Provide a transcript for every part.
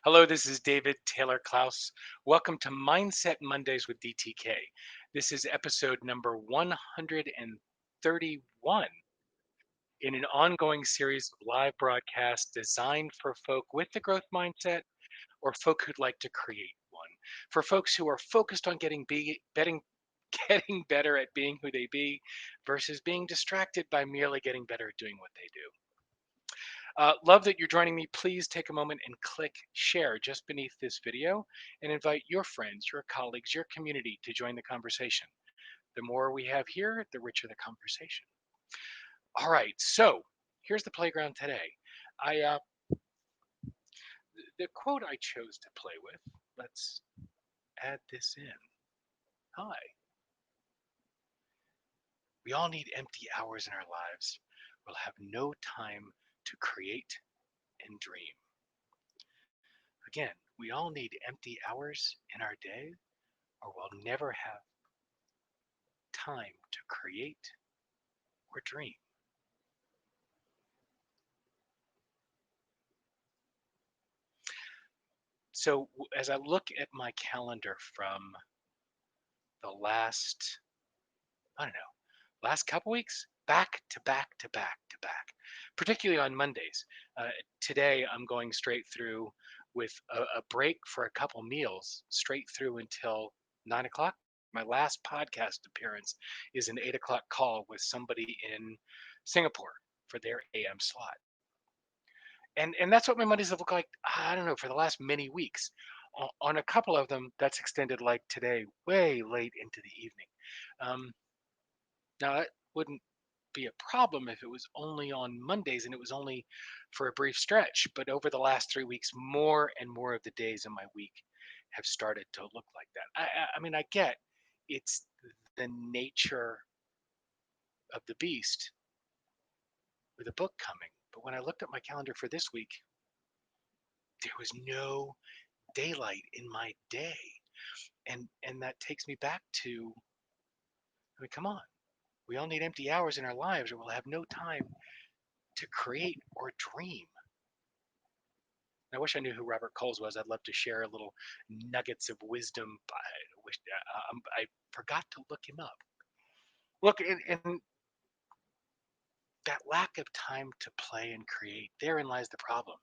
Hello, this is David Taylor Klaus. Welcome to Mindset Mondays with DTK. This is episode number 131 in an ongoing series of live broadcasts designed for folk with the growth mindset or folk who'd like to create one. For folks who are focused on getting better at being who they be versus being distracted by merely getting better at doing what they do. Love that you're joining me. Please take a moment and click share just beneath this video and invite your friends, your colleagues, your community to join the conversation. The more we have here, the richer the conversation. All right, so here's the playground today. I the quote I chose to play with. Let's add this in. Hi. We all need empty hours in our lives. We'll have no time to create and dream. Again, we all need empty hours in our day or we'll never have time to create or dream. So, as I look at my calendar from the I don't know, last couple weeks, back to back to back to back, particularly on Mondays. Today, I'm going straight through with a break for a couple meals, straight through until 9 o'clock. My last podcast appearance is an 8 o'clock call with somebody in Singapore for their AM slot. And that's what my Mondays have looked like. I don't know, for the last many weeks. On a couple of them, that's extended like today, way late into the evening. Um, Now that wouldn't be a problem if it was only on Mondays and it was only for a brief stretch. But over the last 3 weeks, more and more of the days in my week have started to look like that. I mean, I get it's the nature of the beast with a book coming. But when I looked at my calendar for this week, there was no daylight in my day. And that takes me back to, I mean, come on. We all need empty hours in our lives or we'll have no time to create or dream. I wish I knew who Robert Coles was. I'd love to share a little nuggets of wisdom. I forgot to look him up. Look, and that lack of time to play and create, therein lies the problem.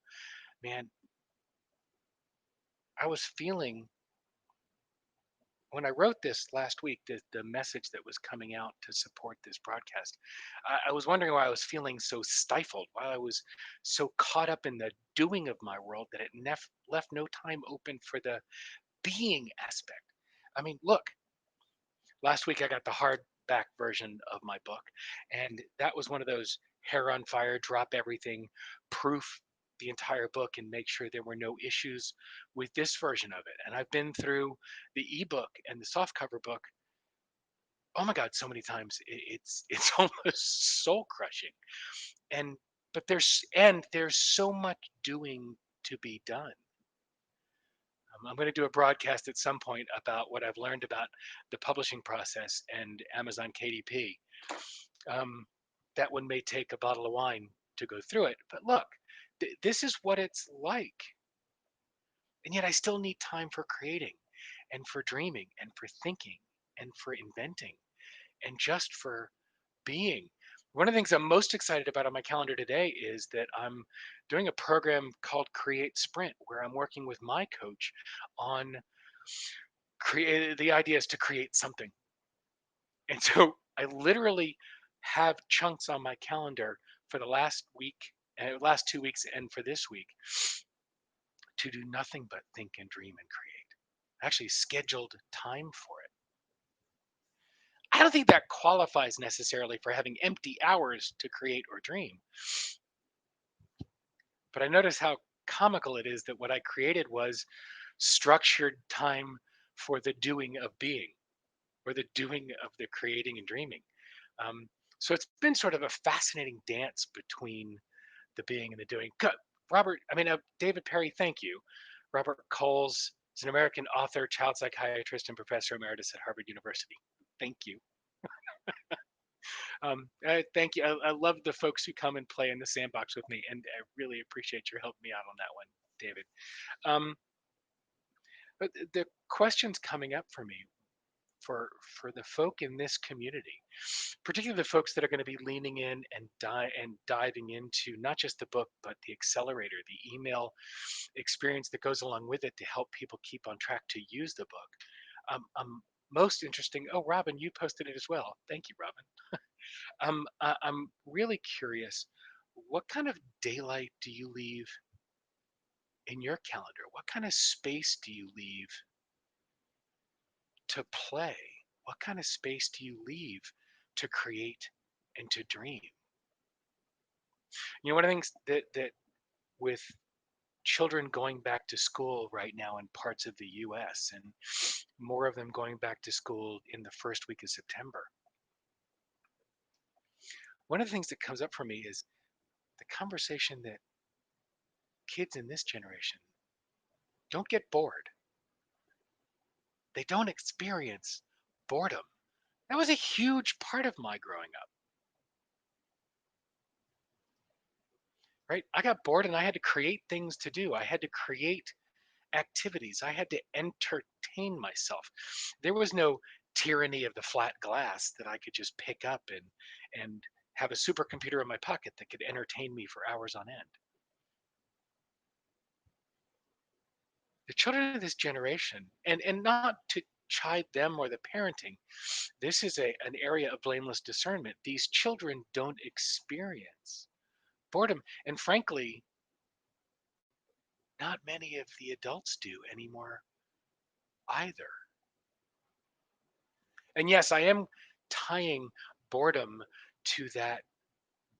Man, I was feeling when I wrote this last week, the message that was coming out to support this broadcast, I was wondering why I was feeling so stifled, why I was so caught up in the doing of my world that it left no time open for the being aspect. I mean, look, last week I got the hardback version of my book, and that was one of those hair on fire, drop everything, proof the entire book and make sure there were no issues with this version of it. And I've been through the ebook and the softcover book. Oh my God, so many times it's almost soul crushing. And there's so much doing to be done. I'm going to do a broadcast at some point about what I've learned about the publishing process and Amazon KDP. Um, that one may take a bottle of wine to go through it. But look, this is what it's like. And yet I still need time for creating and for dreaming and for thinking and for inventing and just for being. One of the things I'm most excited about on my calendar today is that I'm doing a program called Create Sprint, where I'm working with my coach on create the idea is to create something. And so I literally have chunks on my calendar for the last week, last 2 weeks, and for this week to do nothing but think and dream and create. Actually, scheduled time for it. I don't think that qualifies necessarily for having empty hours to create or dream, but I notice how comical it is that what I created was structured time for the doing of being or the doing of the creating and dreaming. Um, so it's been sort of a fascinating dance between the being and the doing. David Perry, thank you. Robert Coles is an American author, child psychiatrist, and professor emeritus at Harvard University. Thank you. Thank you. I love the folks who come and play in the sandbox with me, and I really appreciate your helping me out on that one. David. Um, but the questions coming up for me for the folk in this community, particularly the folks that are going to be leaning in and diving into not just the book but the accelerator, the email experience that goes along with it to help people keep on track to use the book. Most interesting. Oh, Robin, you posted it as well. Thank you, Robin. I'm really curious. What kind of daylight do you leave in your calendar? What kind of space do you leave to play? What kind of space do you leave to create and to dream? You know, one of the things that with children going back to school right now in parts of the US and more of them going back to school in the first week of September, one of the things that comes up for me is the conversation that kids in this generation don't get bored. They don't experience boredom. That was a huge part of my growing up, right? I got bored and I had to create things to do. I had to create activities. I had to entertain myself. There was no tyranny of the flat glass that I could just pick up and have a supercomputer in my pocket that could entertain me for hours on end. The children of this generation, and not to chide them or the parenting, this is an area of blameless discernment. These children don't experience boredom. And frankly, not many of the adults do anymore either. And yes, I am tying boredom to that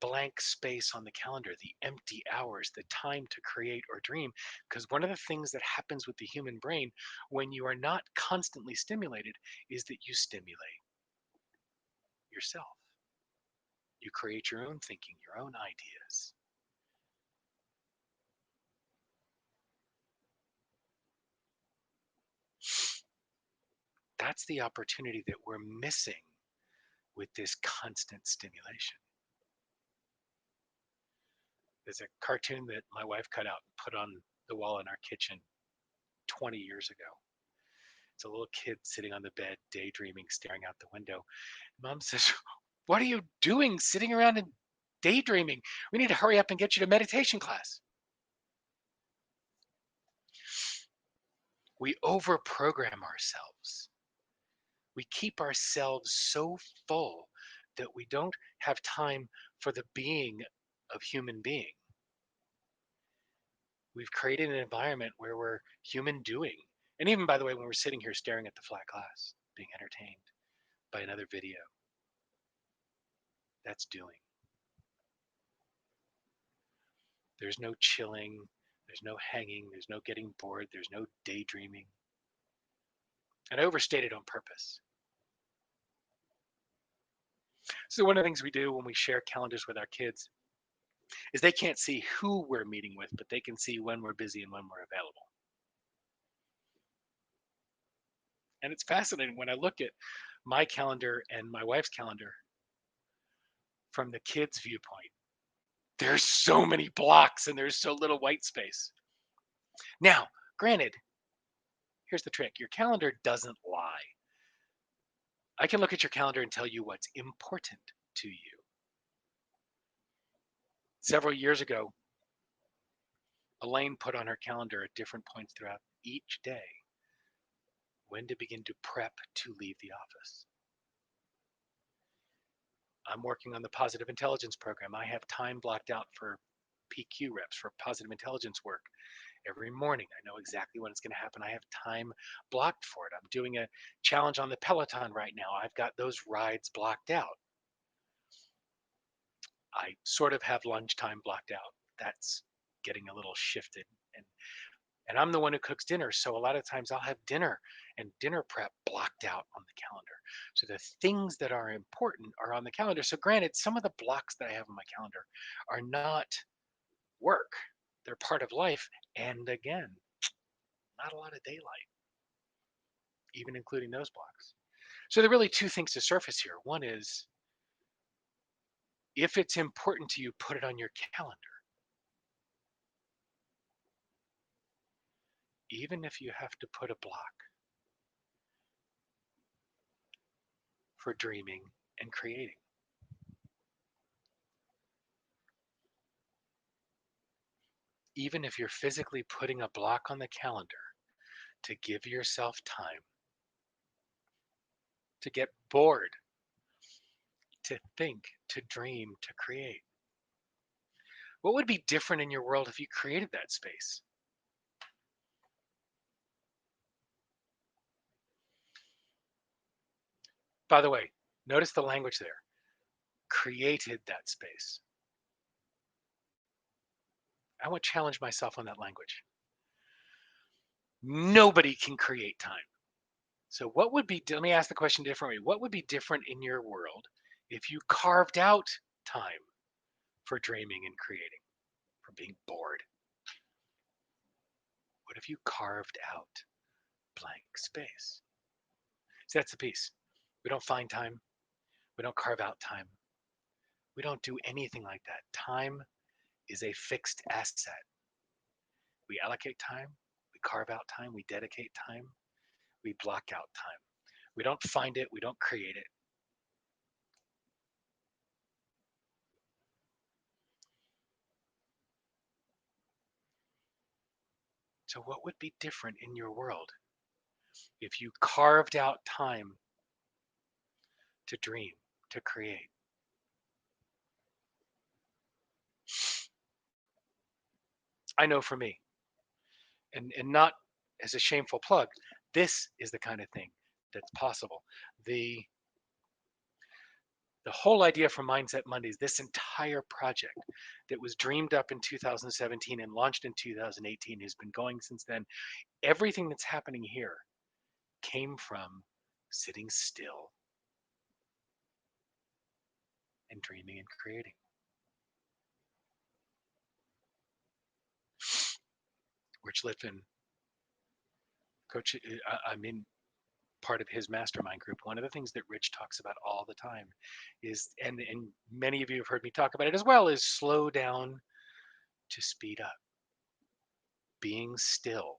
blank space on the calendar, the empty hours, the time to create or dream. Because one of the things that happens with the human brain when you are not constantly stimulated is that you stimulate yourself. You create your own thinking, your own ideas. That's the opportunity that we're missing with this constant stimulation. There's a cartoon that my wife cut out and put on the wall in our kitchen 20 years ago. It's a little kid sitting on the bed, daydreaming, staring out the window. Mom says, "What are you doing sitting around and daydreaming? We need to hurry up and get you to meditation class." We overprogram ourselves. We keep ourselves so full that we don't have time for the being of human being. We've created an environment where we're human doing. And even, by the way, when we're sitting here staring at the flat glass, being entertained by another video, that's doing. There's no chilling, there's no hanging, there's no getting bored, there's no daydreaming. And I overstated on purpose. So one of the things we do when we share calendars with our kids is they can't see who we're meeting with, but they can see when we're busy and when we're available. And it's fascinating when I look at my calendar and my wife's calendar from the kids' viewpoint. There's so many blocks and there's so little white space. Now, granted, here's the trick. Your calendar doesn't lie. I can look at your calendar and tell you what's important to you. Several years ago, Elaine put on her calendar at different points throughout each day when to begin to prep to leave the office. I'm working on the positive intelligence program. I have time blocked out for PQ reps, for positive intelligence work every morning. I know exactly when it's going to happen. I have time blocked for it. I'm doing a challenge on the Peloton right now. I've got those rides blocked out. I sort of have lunchtime blocked out. That's getting a little shifted. And and I'm the one who cooks dinner. So a lot of times I'll have dinner and dinner prep blocked out on the calendar. So the things that are important are on the calendar. So granted, some of the blocks that I have on my calendar are not work. They're part of life. And again, not a lot of daylight, even including those blocks. So there are really two things to surface here. One is if it's important to you, put it on your calendar. even if you have to put a block for dreaming and creating. Even if you're physically putting a block on the calendar to give yourself time to get bored, to think, to dream, to create. What would be different in your world if you created that space? By the way, notice the language there. Created that space. I want to challenge myself on that language. Nobody can create time. So, what would be, let me ask the question differently. What would be different in your world if you carved out time for dreaming and creating, for being bored? What if you carved out blank space? So, that's the piece. We don't find time, we don't carve out time, we don't do anything like that. Time is a fixed asset. We allocate time, we carve out time, we dedicate time, we block out time. We don't find it, we don't create it. So, what would be different in your world if you carved out time to dream, to create? I know for me, and not as a shameful plug, this is the kind of thing that's possible. The the whole idea for Mindset Mondays, this entire project that was dreamed up in 2017 and launched in 2018, has been going since then. Everything that's happening here came from sitting still and dreaming and creating. Rich Litvin, coach, I mean, part of his mastermind group, one of the things that Rich talks about all the time is, and many of you have heard me talk about it as well, is slow down to speed up, being still.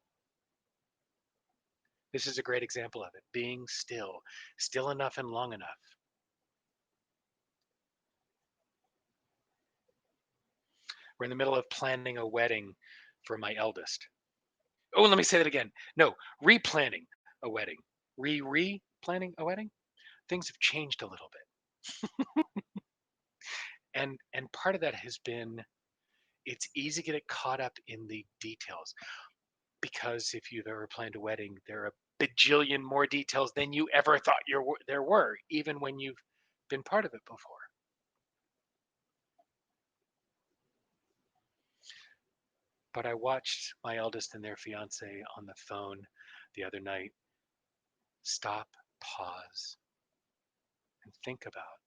This is a great example of it, being still, still enough and long enough. We're in the middle of planning a wedding for my eldest. Oh, let me say that again. No, replanning a wedding. Re-planning a wedding. Things have changed a little bit. And part of that has been, it's easy to get caught up in the details, because if you've ever planned a wedding, there are a bajillion more details than you ever thought there were, even when you've been part of it before. But I watched my eldest and their fiance on the phone the other night stop, pause, and think about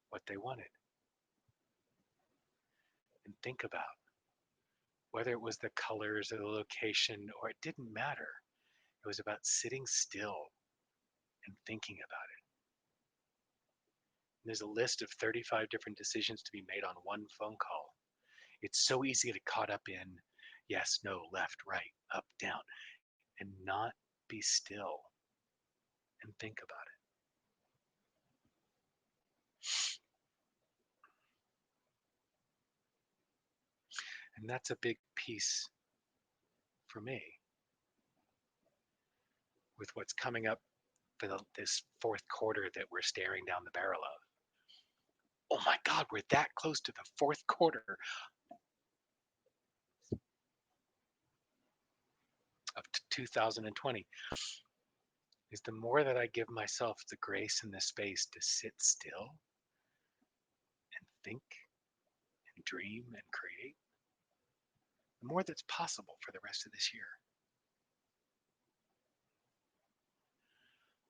what they wanted, and think about whether it was the colors or the location, or it didn't matter. It was about sitting still and thinking about it. And there's a list of 35 different decisions to be made on one phone call. It's so easy to get caught up in yes, no, left, right, up, down, and not be still and think about it. And that's a big piece for me with what's coming up for this fourth quarter that we're staring down the barrel of. Oh my God, we're that close to the fourth quarter of 2020. Is the more that I give myself the grace and the space to sit still and think and dream and create, the more that's possible for the rest of this year.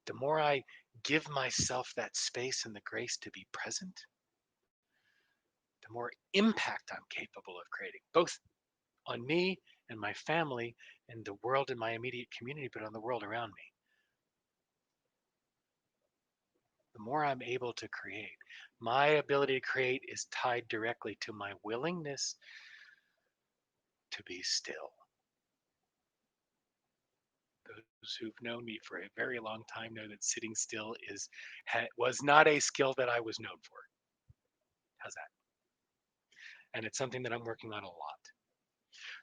The more I give myself that space and the grace to be present, the more impact I'm capable of creating, both on me and my family and the world in my immediate community, but on the world around me. The more I'm able to create. My ability to create is tied directly to my willingness to be still. who've known me for a very long time know that sitting still was not a skill that I was known for. How's that? And it's something that I'm working on a lot.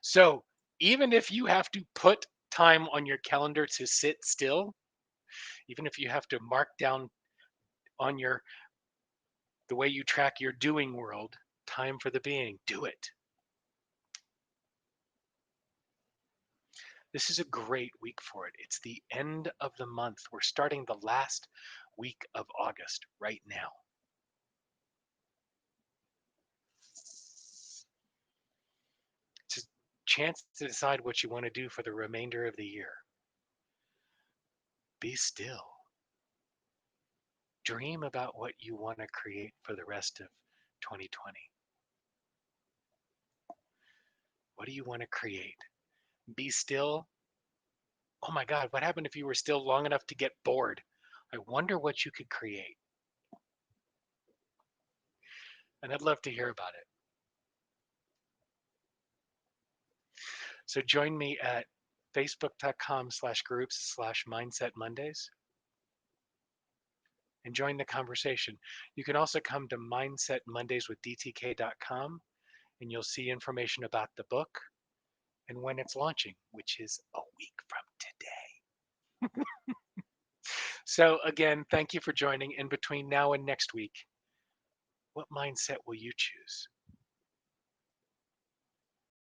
So even if you have to put time on your calendar to sit still, even if you have to mark down on your the way you track your doing world, time for the being, do it. This is a great week for it. It's the end of the month. We're starting the last week of August right now. It's a chance to decide what you want to do for the remainder of the year. Be still. Dream about what you want to create for the rest of 2020. What do you want to create? Be still. Oh my God, what happened if you were still long enough to get bored? I wonder what you could create. And I'd love to hear about it. So join me at facebook.com/groups/mindset Mondays and join the conversation. You can also come to Mindset Mondays with DTK.com and you'll see information about the book and when it's launching, which is a week from today. So again, thank you for joining. In between now and next week, what mindset will you choose?